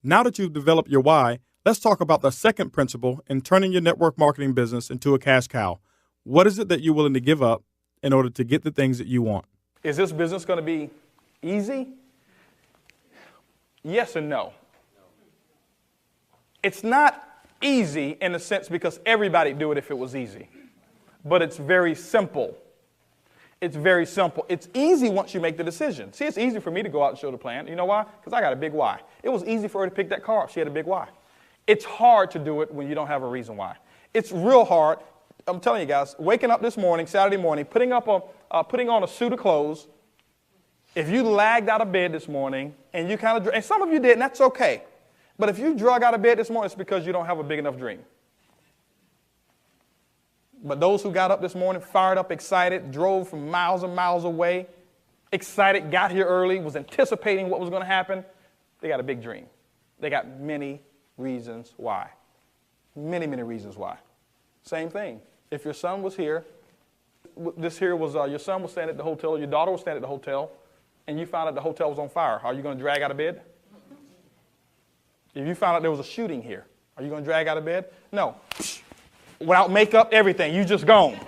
Now that you've developed your why, let's talk about the second principle in turning your network marketing business into a cash cow. What is it that you're willing to give up in order to get the things that you want? Is this business going to be easy? Yes and no. It's not easy in a sense because everybody'd do it if it was easy. But it's very simple. It's very simple. It's easy once you make the decision. See, it's easy for me to go out and show the plan. You know why? Because I got a big why. It was easy for her to pick that car up. She had a big why. It's hard to do it when you don't have a reason why. It's real hard. I'm telling you guys, waking up this morning, Saturday morning, putting on a suit of clothes. If you lagged out of bed this morning and you and some of you did, and that's okay. But if you drug out of bed this morning, it's because you don't have a big enough dream. But those who got up this morning, fired up, excited, drove from miles and miles away, excited, got here early, was anticipating what was going to happen, they got a big dream. They got many reasons why. Many, many reasons why. Same thing. If your son was here, your son was staying at the hotel, your daughter was staying at the hotel, and you found out the hotel was on fire, are you going to drag out of bed? If you found out there was a shooting here, are you going to drag out of bed? No. Without makeup, everything, you just gone.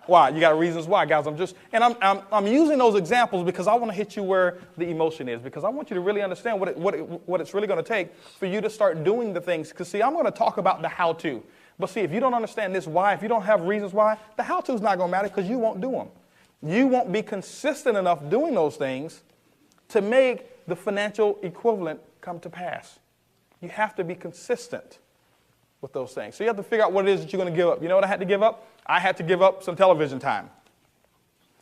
Why? You got reasons why, guys. I'm using those examples because I want to hit you where the emotion is, because I want you to really understand what it's really going to take for you to start doing the things. Because, see, I'm going to talk about the how-to. But, see, if you don't understand this why, if you don't have reasons why, the how-to is not going to matter because you won't do them. You won't be consistent enough doing those things to make the financial equivalent come to pass. You have to be consistent with those things. So you have to figure out what it is that you're going to give up. You know what I had to give up? I had to give up some television time.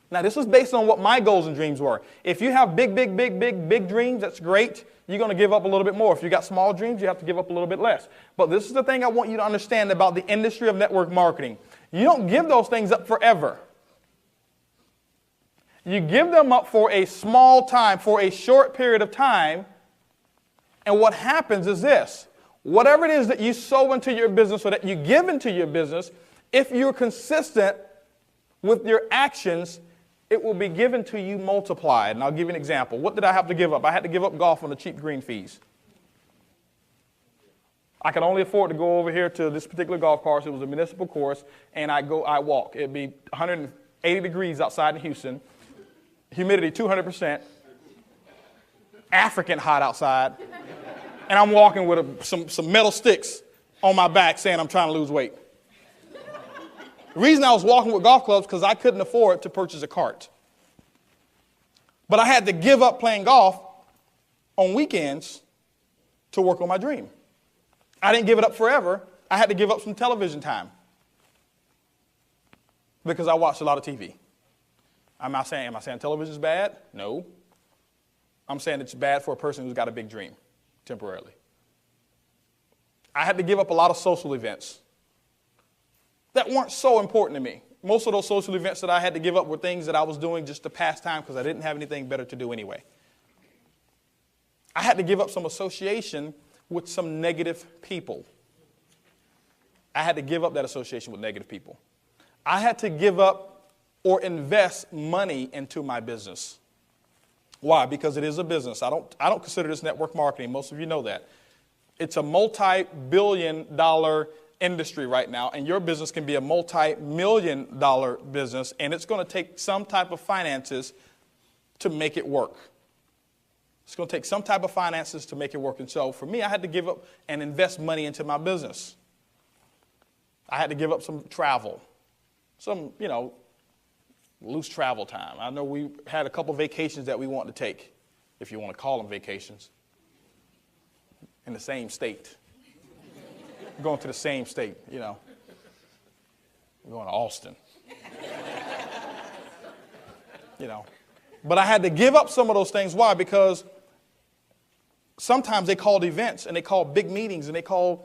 Now, this is based on what my goals and dreams were. If you have big dreams, that's great. You're going to give up a little bit more. If you got small dreams, you have to give up a little bit less. But this is the thing I want you to understand about the industry of network marketing. You don't give those things up forever. You give them up for a small time, for a short period of time, and what happens is this. Whatever it is that you sow into your business or that you give into your business, if you're consistent with your actions, it will be given to you multiplied. And I'll give you an example. What did I have to give up? I had to give up golf on the cheap green fees. I could only afford to go over here to this particular golf course. It was a municipal course, and I walk. It'd be 180 degrees outside in Houston. Humidity 200%, African hot outside, and I'm walking with some metal sticks on my back saying I'm trying to lose weight. The reason I was walking with golf clubs because I couldn't afford to purchase a cart. But I had to give up playing golf on weekends to work on my dream. I didn't give it up forever. I had to give up some television time because I watched a lot of TV. Am I saying television is bad? No. I'm saying it's bad for a person who's got a big dream, temporarily. I had to give up a lot of social events that weren't so important to me. Most of those social events that I had to give up were things that I was doing just to pass time because I didn't have anything better to do anyway. I had to give up some association with some negative people. I had to give up that association with negative people. I had to give up or invest money into my business. Why? Because it is a business. I don't consider this network marketing. Most of you know that. It's a multi-billion-dollar industry right now, and your business can be a multi-million-dollar business, and it's going to take some type of finances to make it work. It's going to take some type of finances to make it work. And so for me, I had to give up and invest money into my business. I had to give up some travel, some, loose travel time. I know we had a couple vacations that we wanted to take, if you want to call them vacations, in the same state. Going to the same state, We're going to Austin. But I had to give up some of those things. Why? Because sometimes they called events and they called big meetings and they called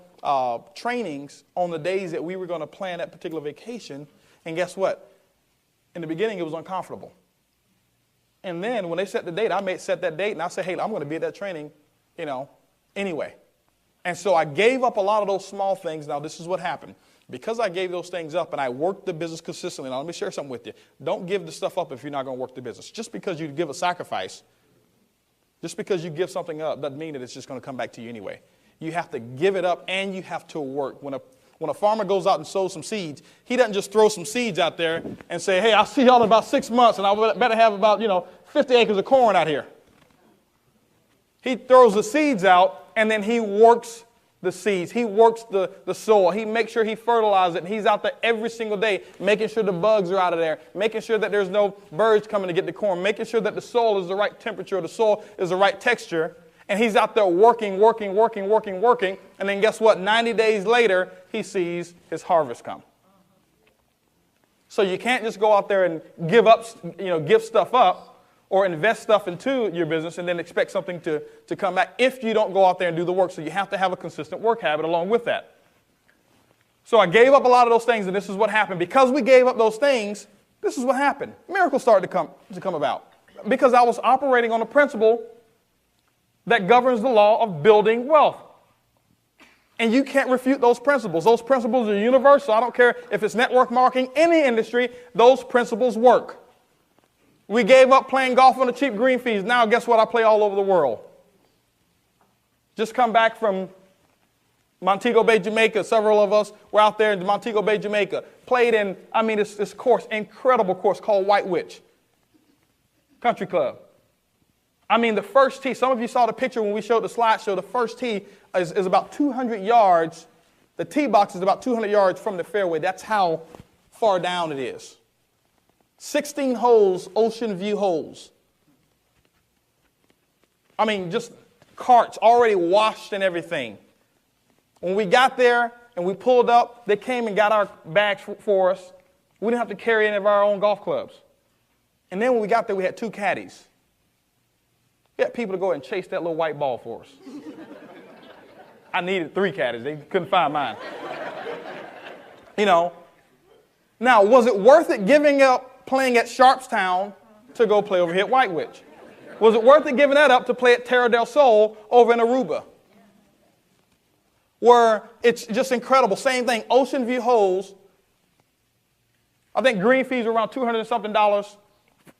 trainings on the days that we were going to plan that particular vacation. And guess what? In the beginning, it was uncomfortable. And then when they set the date, I may set that date and I say, hey, I'm going to be at that training, anyway. And so I gave up a lot of those small things. Now, this is what happened. Because I gave those things up and I worked the business consistently. Now, let me share something with you. Don't give the stuff up if you're not going to work the business. Just because you give a sacrifice Just because you give something up doesn't mean that it's just going to come back to you anyway. You have to give it up and you have to work. When a farmer goes out and sows some seeds, he doesn't just throw some seeds out there and say, hey, I'll see y'all in about 6 months and I better have about, 50 acres of corn out here. He throws the seeds out and then he works the seeds. He works the soil. He makes sure he fertilizes it. And he's out there every single day making sure the bugs are out of there, making sure that there's no birds coming to get the corn, making sure that the soil is the right temperature, the soil is the right texture. And he's out there working. And then guess what? 90 days later, he sees his harvest come. So you can't just go out there and give stuff up or invest stuff into your business and then expect something to come back if you don't go out there and do the work. So you have to have a consistent work habit along with that. So I gave up a lot of those things, and this is what happened. Because we gave up those things, this is what happened. Miracles started to come about. Because I was operating on a principle that governs the law of building wealth. And you can't refute those principles. Those principles are universal. I don't care if it's network marketing, any industry, those principles work. We gave up playing golf on the cheap green fees. Now guess what? I play all over the world. Just come back from Montego Bay, Jamaica. Several of us were out there in Montego Bay, Jamaica. Played in, this course, incredible course called White Witch Country Club. The first tee, some of you saw the picture when we showed the slideshow. The first tee is about 200 yards. The tee box is about 200 yards from the fairway. That's how far down it is. 16 holes, ocean view holes. Just carts already washed and everything. When we got there and we pulled up, they came and got our bags for us. We didn't have to carry any of our own golf clubs. And then when we got there, we had 2 caddies. We had people to go and chase that little white ball for us. I needed 3 caddies. They couldn't find mine. Now, was it worth it giving up playing at Sharpstown to go play over here at White Witch? Was it worth it giving that up to play at Terra del Sol over in Aruba? Where it's just incredible. Same thing, ocean view holes. I think green fees are around $200 and something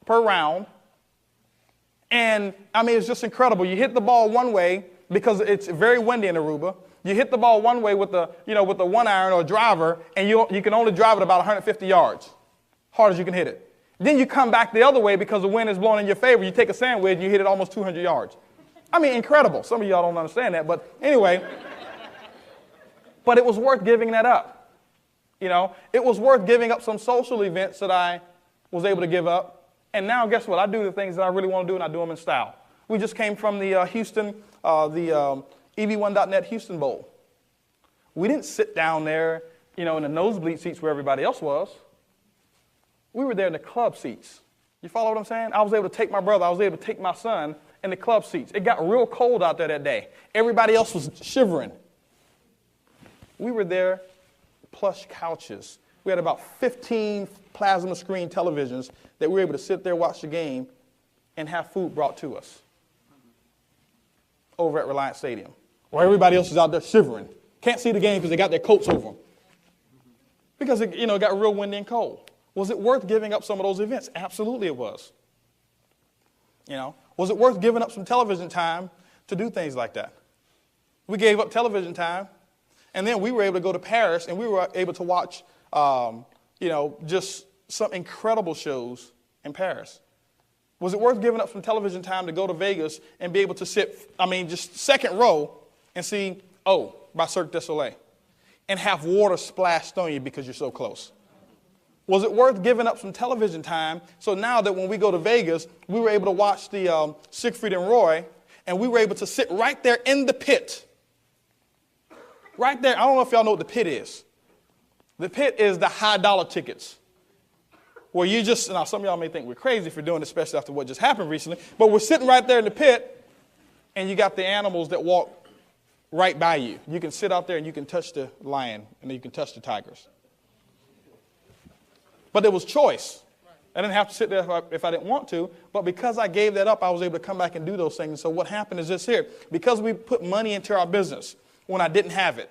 per round. And it's just incredible. You hit the ball one way because it's very windy in Aruba. You hit the ball one way with the 1 iron or driver, and you can only drive it about 150 yards. Hard as you can hit it. Then you come back the other way because the wind is blowing in your favor. You take a sand wedge and you hit it almost 200 yards. Incredible. Some of y'all don't understand that, but anyway. But it was worth giving that up. It was worth giving up some social events that I was able to give up. And now guess what? I do the things that I really want to do, and I do them in style. We just came from the EV1.net Houston Bowl. We didn't sit down there, in the nosebleed seats where everybody else was. We were there in the club seats. You follow what I'm saying? I was able to take my brother. I was able to take my son in the club seats. It got real cold out there that day. Everybody else was shivering. We were there, plush couches. We had about 15 plasma screen televisions that we were able to sit there, watch the game, and have food brought to us over at Reliance Stadium, where everybody else is out there shivering. Can't see the game because they got their coats over them. Because it got real windy and cold. Was it worth giving up some of those events? Absolutely it was. Was it worth giving up some television time to do things like that? We gave up television time, and then we were able to go to Paris, and we were able to watch, just some incredible shows in Paris. Was it worth giving up some television time to go to Vegas and be able to sit, just second row and see, by Cirque du Soleil, and have water splashed on you because you're so close? Was it worth giving up some television time so now that when we go to Vegas, we were able to watch the Siegfried and Roy, and we were able to sit right there in the pit? Right there. I don't know if y'all know what the pit is. The pit is the high dollar tickets. Where now some of y'all may think we're crazy for doing this, especially after what just happened recently, but we're sitting right there in the pit, and you got the animals that walk right by you. You can sit out there and you can touch the lion, and then you can touch the tigers. But there was choice. I didn't have to sit there if I didn't want to, but because I gave that up, I was able to come back and do those things. So what happened is this here. Because we put money into our business when I didn't have it,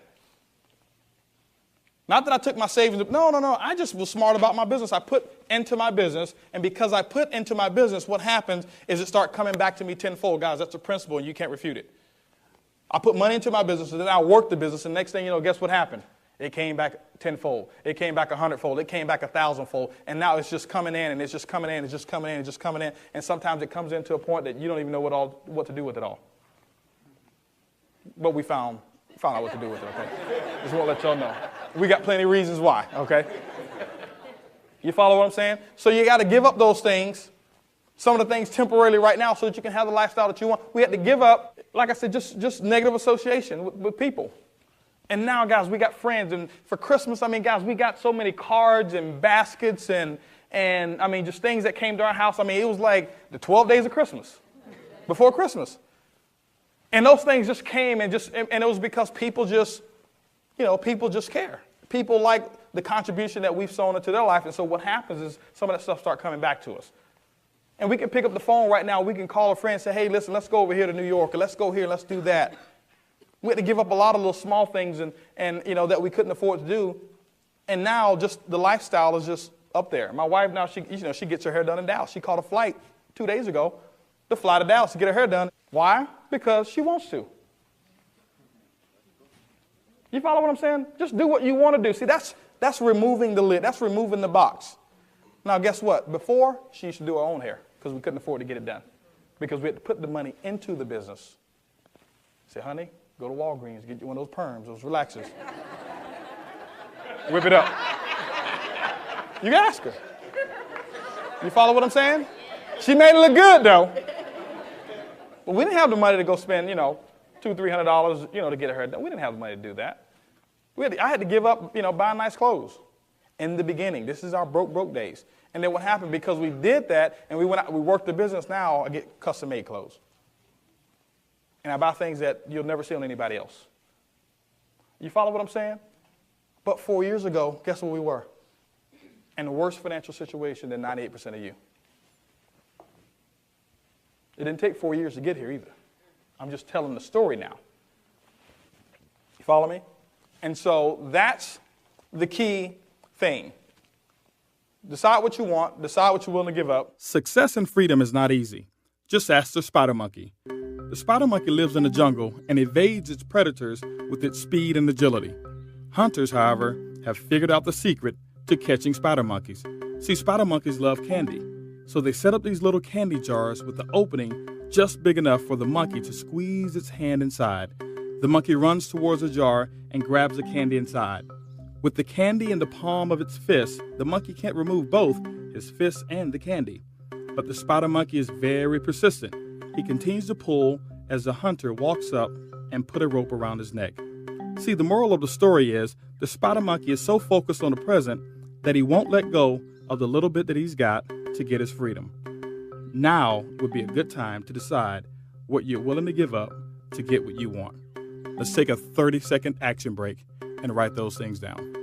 Not that I took my savings. No. I just was smart about my business. I put into my business, and because I put into my business, what happens is it starts coming back to me tenfold. Guys, that's a principle, and you can't refute it. I put money into my business, and then I worked the business, and next thing you know, guess what happened? It came back tenfold. It came back 100-fold. It came back 1,000-fold. And now it's just coming in, and it's just coming in, it's just coming in, it's just coming in. And sometimes it comes into a point that you don't even know what to do with it all. But we found out what to do with it, okay? Just want to let y'all know. We got plenty of reasons why, okay? You follow what I'm saying? So you got to give up those things, some of the things temporarily right now so that you can have the lifestyle that you want. We had to give up, like I said, just negative association with people. And now, guys, we got friends. And for Christmas, guys, we got so many cards and baskets and just things that came to our house. It was like the 12 days of Christmas, before Christmas. And those things just came and it was because people just care. People like the contribution that we've sown into their life. And so what happens is some of that stuff start coming back to us. And we can pick up the phone right now. We can call a friend and say, hey, listen, let's go over here to New York, or let's go here, let's do that. We had to give up a lot of little small things and that we couldn't afford to do. And now just the lifestyle is just up there. My wife now, she gets her hair done in Dallas. She caught a flight 2 days ago to fly to Dallas to get her hair done. Why? Because she wants to. You follow what I'm saying? Just do what you want to do. See, that's removing the lid. That's removing the box. Now, guess what? Before, she used to do her own hair because we couldn't afford to get it done. Because we had to put the money into the business. Say, honey, go to Walgreens, get you one of those perms, those relaxers. Whip it up. You can ask her. You follow what I'm saying? She made it look good, though. But we didn't have the money to go spend, $200, $300, to get her hair done. We didn't have the money to do that. I had to give up, buying nice clothes in the beginning. This is our broke days. And then what happened, because we did that and we went out, we worked the business, now I get custom-made clothes. And I buy things that you'll never see on anybody else. You follow what I'm saying? But 4 years ago, guess where we were? In a worse financial situation than 98% of you. It didn't take 4 years to get here either. I'm just telling the story now. You follow me? And so that's the key thing. Decide what you want. Decide what you're willing to give up. Success and freedom is not easy. Just ask the spider monkey. The spider monkey lives in the jungle and evades its predators with its speed and agility. Hunters, however, have figured out the secret to catching spider monkeys. See, spider monkeys love candy, so they set up these little candy jars with the opening just big enough for the monkey to squeeze its hand inside. The monkey runs towards the jar and grabs the candy inside. With the candy in the palm of its fist, the monkey can't remove both his fist and the candy. But the spider monkey is very persistent. He continues to pull as the hunter walks up and put a rope around his neck. See, the moral of the story is the spider monkey is so focused on the present that he won't let go of the little bit that he's got to get his freedom. Now would be a good time to decide what you're willing to give up to get what you want. Let's take a 30-second action break and write those things down.